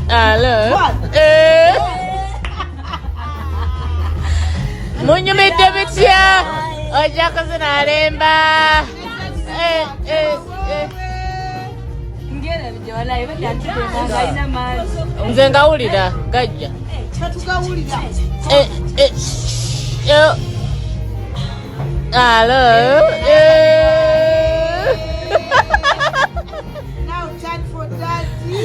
Hello. Munyumidde bitya ojja kuzina Alemba. Nze ngawulira gajja. Hello. Now time for daddy.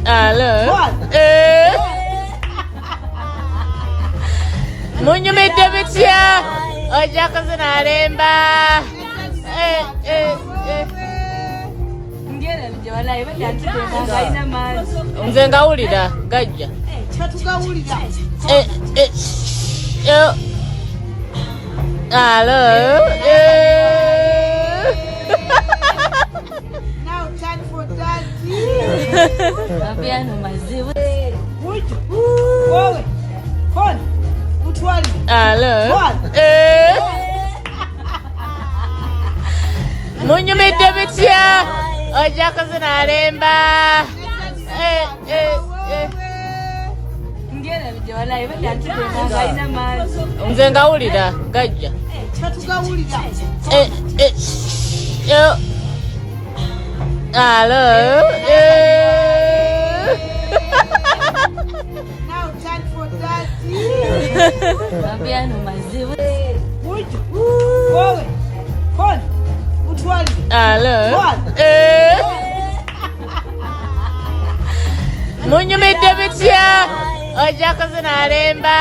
Hello. Munyumidde bitya ojja kuzina Alemba. Nze ngawulira gajja. Hello. Now time for daddy. Hello. Munyumidde bitya ojja kuzina Alemba. Nze ngawulira gajja. Hello. Now time for daddy. Hello. Munyumidde bitya ojja kuzina Alemba.